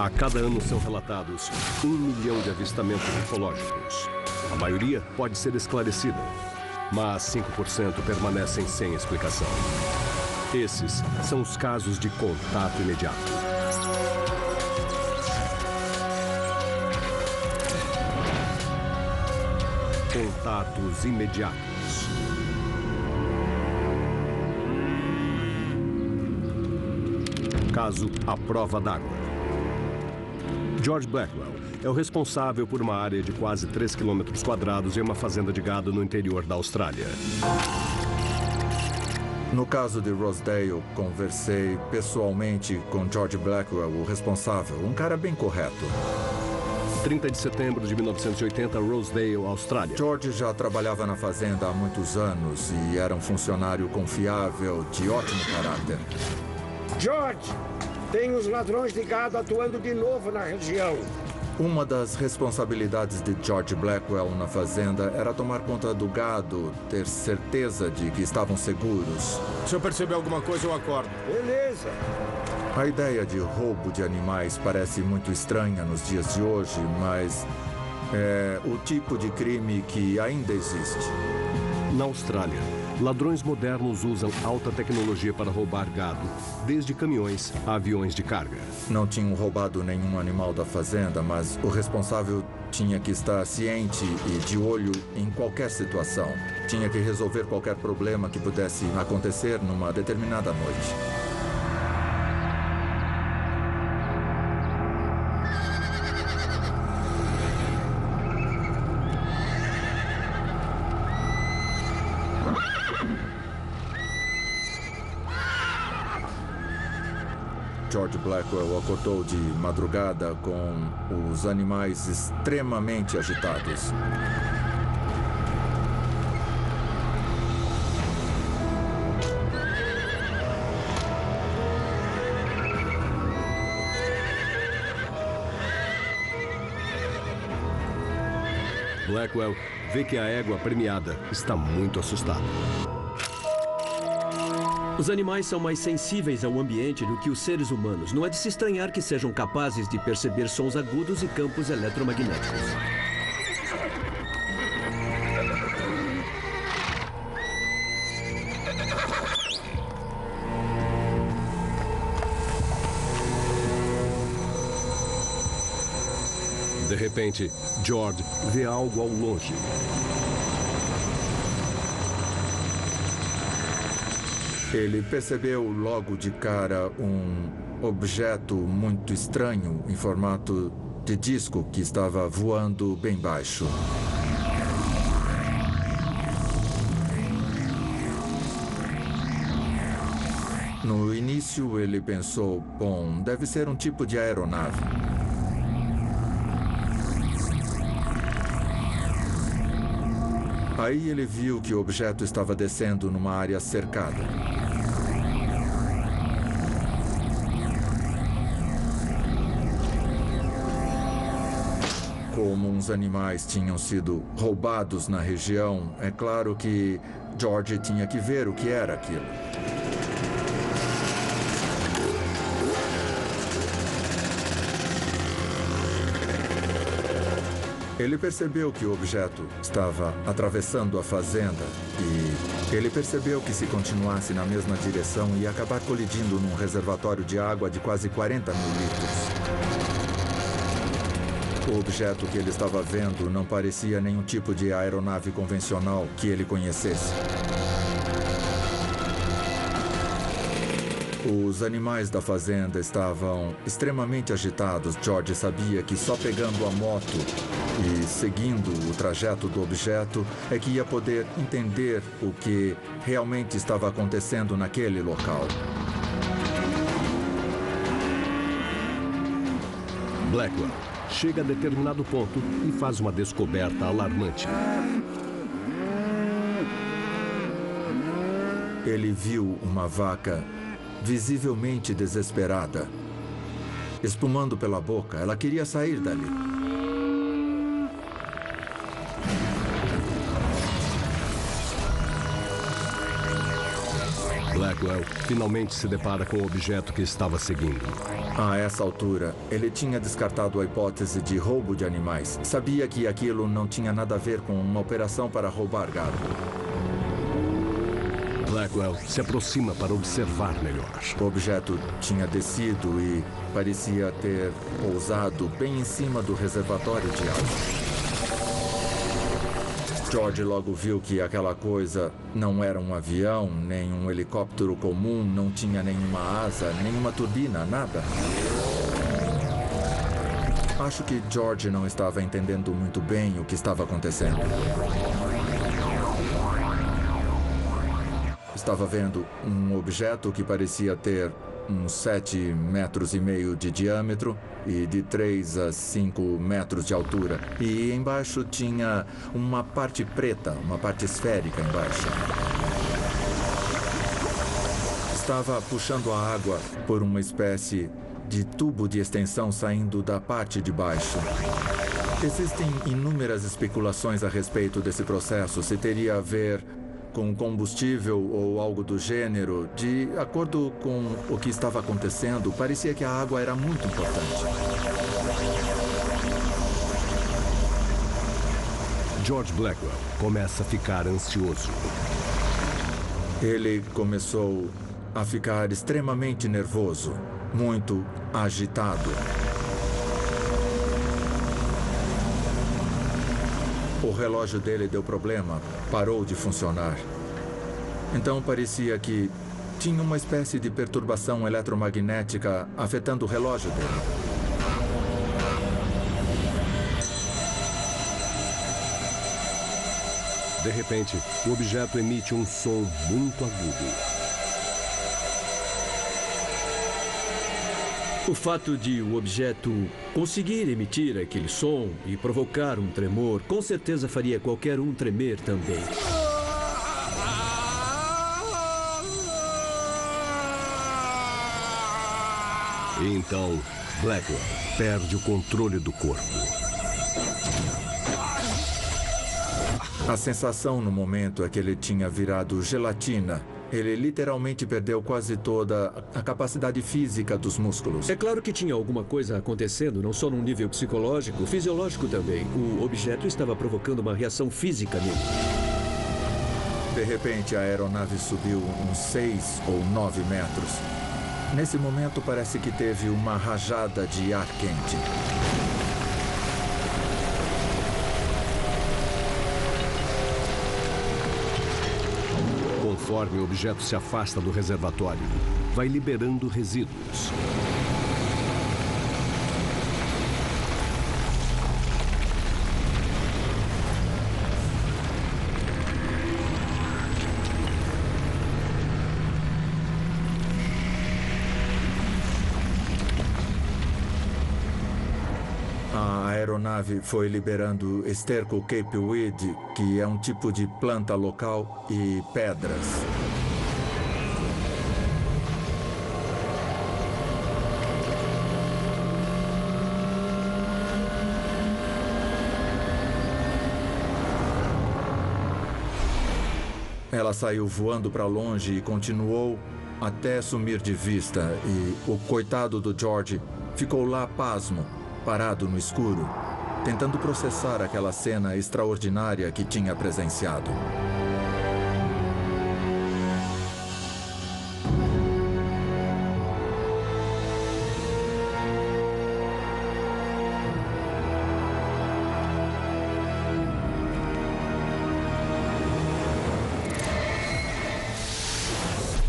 A cada ano são relatados 1 milhão de avistamentos ufológicos. A maioria pode ser esclarecida, mas 5% permanecem sem explicação. Esses são os casos de contato imediato. Contatos imediatos. Caso A Prova d'Água. George Blackwell é o responsável por uma área de quase 3 km² em uma fazenda de gado no interior da Austrália. No caso de Rosedale, conversei pessoalmente com George Blackwell, o responsável, um cara bem correto. 30 de setembro de 1980, Rosedale, Austrália. George já trabalhava na fazenda há muitos anos e era um funcionário confiável, de ótimo caráter. George, tem os ladrões de gado atuando de novo na região. Uma das responsabilidades de George Blackwell na fazenda era tomar conta do gado, ter certeza de que estavam seguros. Se eu perceber alguma coisa, eu acordo. Beleza. A ideia de roubo de animais parece muito estranha nos dias de hoje, mas é o tipo de crime que ainda existe. Na Austrália, ladrões modernos usam alta tecnologia para roubar gado, desde caminhões a aviões de carga. Não tinham roubado nenhum animal da fazenda, mas o responsável tinha que estar ciente e de olho em qualquer situação. Tinha que resolver qualquer problema que pudesse acontecer numa determinada noite. George Blackwell acordou de madrugada com os animais extremamente agitados. Blackwell vê que a égua premiada está muito assustada. Os animais são mais sensíveis ao ambiente do que os seres humanos. Não é de se estranhar que sejam capazes de perceber sons agudos e campos eletromagnéticos. De repente, George vê algo ao longe. Ele percebeu logo de cara um objeto muito estranho em formato de disco que estava voando bem baixo. No início, ele pensou, bom, deve ser um tipo de aeronave. Aí ele viu que o objeto estava descendo numa área cercada. Como uns animais tinham sido roubados na região, é claro que George tinha que ver o que era aquilo. Ele percebeu que o objeto estava atravessando a fazenda e ele percebeu que se continuasse na mesma direção ia acabar colidindo num reservatório de água de quase 40 mil litros. O objeto que ele estava vendo não parecia nenhum tipo de aeronave convencional que ele conhecesse. Os animais da fazenda estavam extremamente agitados. George sabia que só pegando a moto e seguindo o trajeto do objeto é que ia poder entender o que realmente estava acontecendo naquele local. Blackwell chega a determinado ponto e faz uma descoberta alarmante. Ele viu uma vaca visivelmente desesperada, espumando pela boca. Ela queria sair dali. Blackwell finalmente se depara com o objeto que estava seguindo. A essa altura, ele tinha descartado a hipótese de roubo de animais. Sabia que aquilo não tinha nada a ver com uma operação para roubar gado. Blackwell se aproxima para observar melhor. O objeto tinha descido e parecia ter pousado bem em cima do reservatório de água. George logo viu que aquela coisa não era um avião, nem um helicóptero comum, não tinha nenhuma asa, nenhuma turbina, nada. Acho que George não estava entendendo muito bem o que estava acontecendo. Estava vendo um objeto que parecia ter uns 7,5 metros de diâmetro e de 3 a 5 metros de altura. E embaixo tinha uma parte preta, uma parte esférica embaixo. Estava puxando a água por uma espécie de tubo de extensão saindo da parte de baixo. Existem inúmeras especulações a respeito desse processo, se teria a ver com combustível ou algo do gênero. De acordo com o que estava acontecendo, parecia que a água era muito importante. George Blackwell começa a ficar ansioso. Ele começou a ficar extremamente nervoso, muito agitado. O relógio dele deu problema, parou de funcionar. Então parecia que tinha uma espécie de perturbação eletromagnética afetando o relógio dele. De repente, o objeto emite um som muito agudo. O fato de o objeto conseguir emitir aquele som e provocar um tremor, com certeza faria qualquer um tremer também. E então, Blackwell perde o controle do corpo. A sensação no momento é que ele tinha virado gelatina. Ele literalmente perdeu quase toda a capacidade física dos músculos. É claro que tinha alguma coisa acontecendo, não só num nível psicológico, fisiológico também. O objeto estava provocando uma reação física nele. De repente, a aeronave subiu uns 6 ou 9 metros. Nesse momento, parece que teve uma rajada de ar quente. Conforme o objeto se afasta do reservatório, vai liberando resíduos. A aeronave foi liberando esterco capeweed, que é um tipo de planta local, e pedras. Ela saiu voando para longe e continuou até sumir de vista. E o coitado do George ficou lá pasmo, parado no escuro, tentando processar aquela cena extraordinária que tinha presenciado.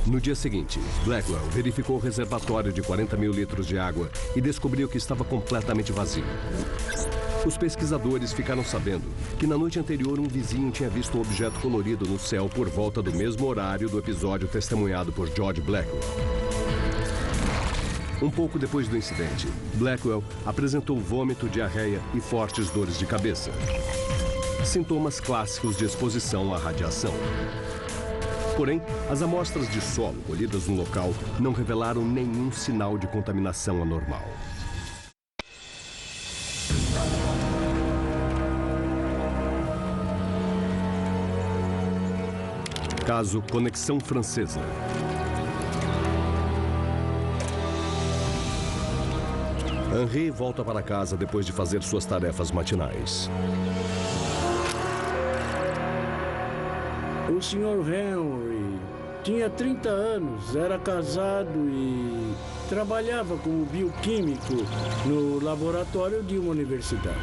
No dia seguinte, Blackwell verificou o reservatório de 40 mil litros de água e descobriu que estava completamente vazio. Os pesquisadores ficaram sabendo que na noite anterior um vizinho tinha visto um objeto colorido no céu por volta do mesmo horário do episódio testemunhado por George Blackwell. Um pouco depois do incidente, Blackwell apresentou vômito, diarreia e fortes dores de cabeça. Sintomas clássicos de exposição à radiação. Porém, as amostras de solo colhidas no local não revelaram nenhum sinal de contaminação anormal. Caso Conexão Francesa. Henri volta para casa depois de fazer suas tarefas matinais. O Sr. Henry tinha 30 anos, era casado e trabalhava como bioquímico no laboratório de uma universidade.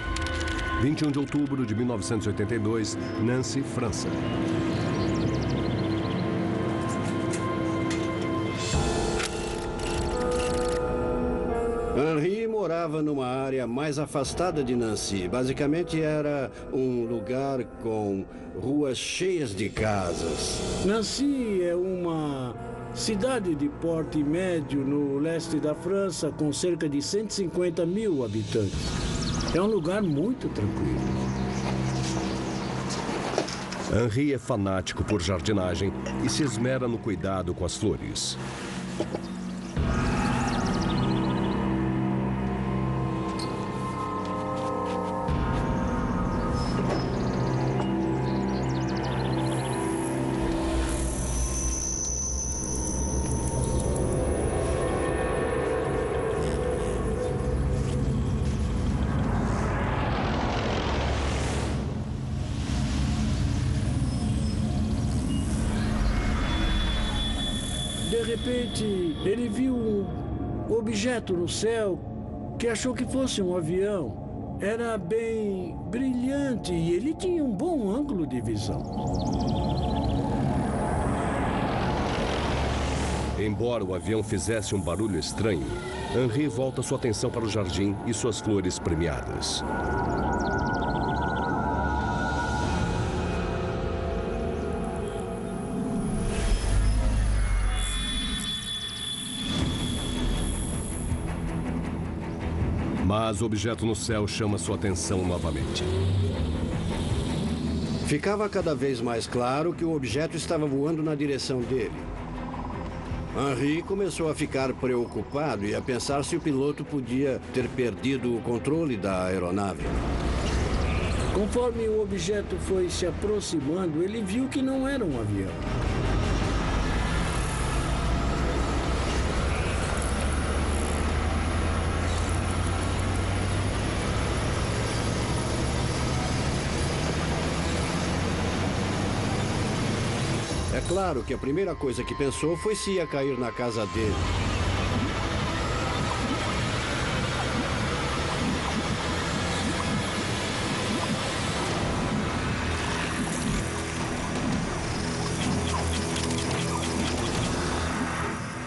21 de outubro de 1982, Nancy, França. Henri morava numa área mais afastada de Nancy. Basicamente era um lugar com ruas cheias de casas. Nancy é uma cidade de porte médio no leste da França, com cerca de 150 mil habitantes. É um lugar muito tranquilo. Henri é fanático por jardinagem e se esmera no cuidado com as flores. De repente, ele viu um objeto no céu que achou que fosse um avião. Era bem brilhante e ele tinha um bom ângulo de visão. Embora o avião fizesse um barulho estranho, Henri volta sua atenção para o jardim e suas flores premiadas. Mas o objeto no céu chama sua atenção novamente. Ficava cada vez mais claro que o objeto estava voando na direção dele. Henri começou a ficar preocupado e a pensar se o piloto podia ter perdido o controle da aeronave. Conforme o objeto foi se aproximando, ele viu que não era um avião. É claro que a primeira coisa que pensou foi se ia cair na casa dele.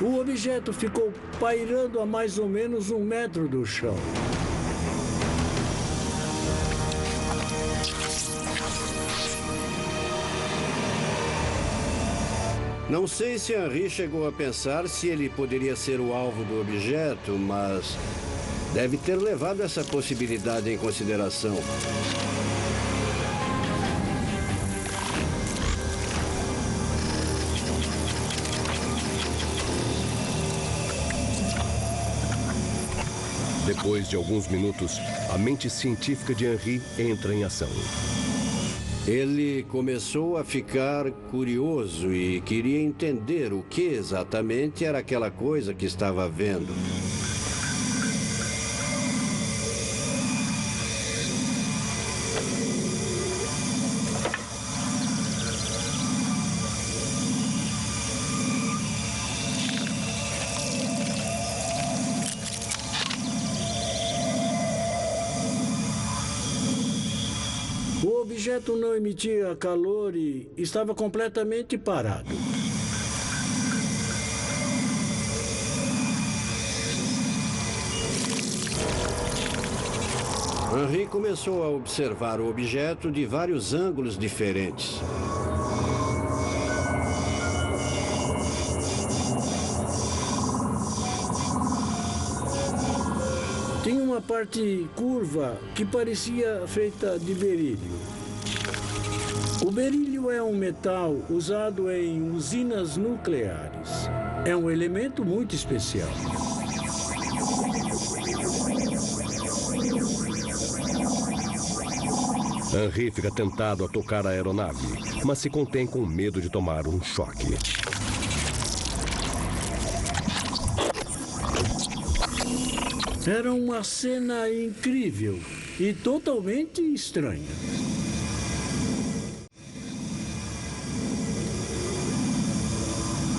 O objeto ficou pairando a mais ou menos 1 metro do chão. Não sei se Henri chegou a pensar se ele poderia ser o alvo do objeto, mas deve ter levado essa possibilidade em consideração. Depois de alguns minutos, a mente científica de Henri entra em ação. Ele começou a ficar curioso e queria entender o que exatamente era aquela coisa que estava vendo. O objeto não emitia calor e estava completamente parado. Henri começou a observar o objeto de vários ângulos diferentes. Tinha uma parte curva que parecia feita de berílio. O berílio é um metal usado em usinas nucleares. É um elemento muito especial. Henri fica tentado a tocar a aeronave, mas se contém com medo de tomar um choque. Era uma cena incrível e totalmente estranha.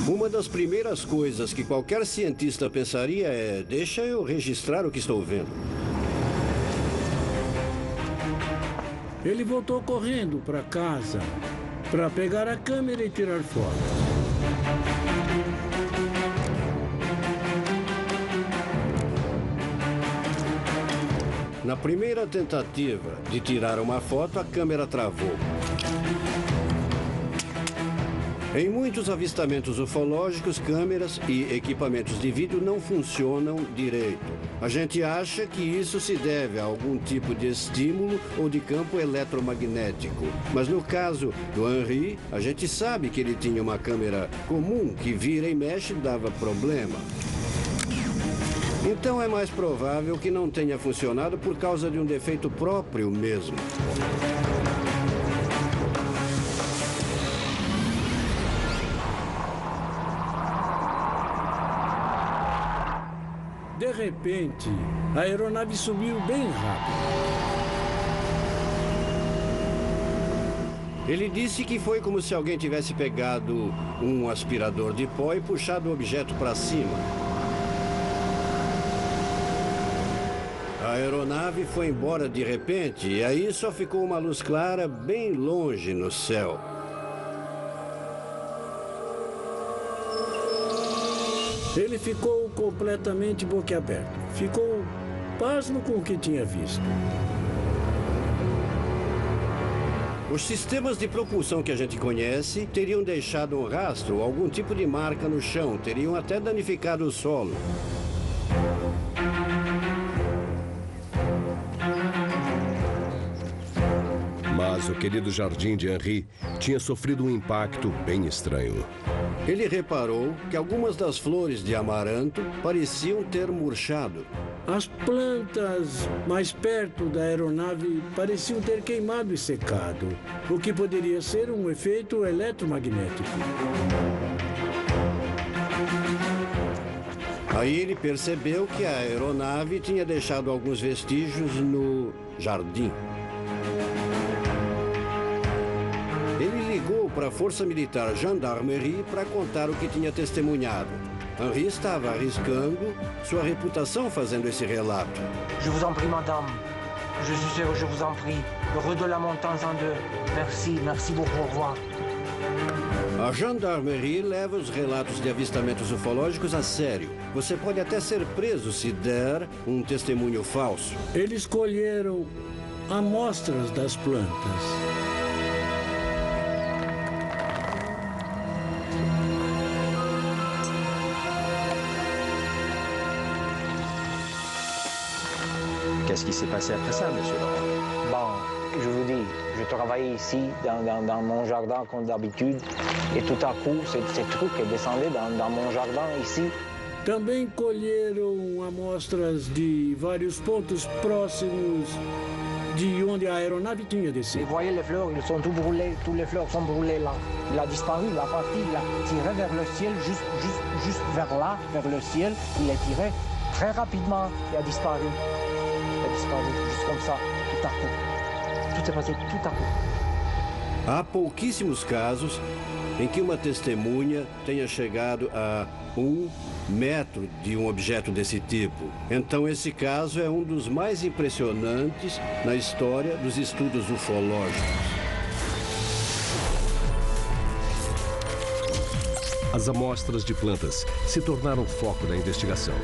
Uma das primeiras coisas que qualquer cientista pensaria é: deixa eu registrar o que estou vendo. Ele voltou correndo para casa para pegar a câmera e tirar fotos. Na primeira tentativa de tirar uma foto, a câmera travou. Em muitos avistamentos ufológicos, câmeras e equipamentos de vídeo não funcionam direito. A gente acha que isso se deve a algum tipo de estímulo ou de campo eletromagnético. Mas no caso do Henry, a gente sabe que ele tinha uma câmera comum que vira e mexe e dava problema. Então é mais provável que não tenha funcionado por causa de um defeito próprio mesmo. De repente, a aeronave subiu bem rápido. Ele disse que foi como se alguém tivesse pegado um aspirador de pó e puxado o objeto para cima. A aeronave foi embora de repente e aí só ficou uma luz clara bem longe no céu. Ele ficou completamente boquiaberto. Ficou pasmo com o que tinha visto. Os sistemas de propulsão que a gente conhece teriam deixado um rastro, algum tipo de marca no chão, teriam até danificado o solo. Mas o querido jardim de Henry tinha sofrido um impacto bem estranho. Ele reparou que algumas das flores de amaranto pareciam ter murchado. As plantas mais perto da aeronave pareciam ter queimado e secado, o que poderia ser um efeito eletromagnético. Aí ele percebeu que a aeronave tinha deixado alguns vestígios no jardim. Ele ligou para a Força Militar Gendarmerie para contar o que tinha testemunhado. Henry estava arriscando sua reputação fazendo esse relato. Je vous en prie, madame. Je vous en prie. Heureux de la montagne en deux. Merci, merci beaucoup, au revoir. A Gendarmerie leva os relatos de avistamentos ufológicos a sério. Você pode até ser preso se der um testemunho falso. Eles colheram amostras das plantas. Qu'est-ce qui s'est passé après ça, monsieur Laurent? Bon, je vous dis, je travaillais ici, dans mon jardin comme d'habitude, et tout à coup, ces trucs descendaient dans mon jardin ici. Também colheram amostras de vários pontos próximos de onde a aeronave tinha Et descido. vous voyez les fleurs, ils sont tous brûlés, tous les fleurs sont brûlées là. Il a disparu, la partie, il a tiré vers le ciel, juste vers là, vers le ciel, il est tiré très rapidement et a disparu. Il a disparu, juste comme ça, tout à coup. Tout s'est passé tout à coup. Há pouquíssimos casos em que uma testemunha tenha chegado a 1 metro de um objeto desse tipo. Então esse caso é um dos mais impressionantes na história dos estudos ufológicos. As amostras de plantas se tornaram foco da investigação.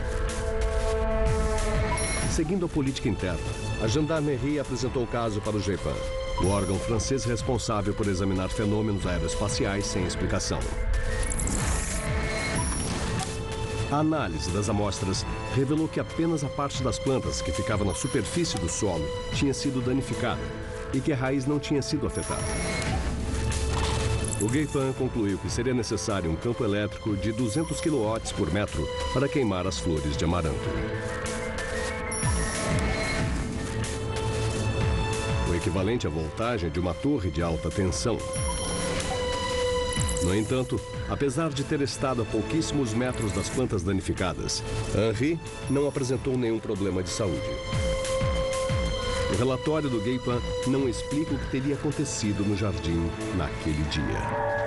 Seguindo a política interna, a Gendarmerie apresentou o caso para o GEPAN, o órgão francês responsável por examinar fenômenos aeroespaciais sem explicação. A análise das amostras revelou que apenas a parte das plantas que ficava na superfície do solo tinha sido danificada e que a raiz não tinha sido afetada. O GEPAN concluiu que seria necessário um campo elétrico de 200 kW por metro para queimar as flores de amaranto. O equivalente à voltagem de uma torre de alta tensão. No entanto, apesar de ter estado a pouquíssimos metros das plantas danificadas, Henri não apresentou nenhum problema de saúde. O relatório do Guépin não explica o que teria acontecido no jardim naquele dia.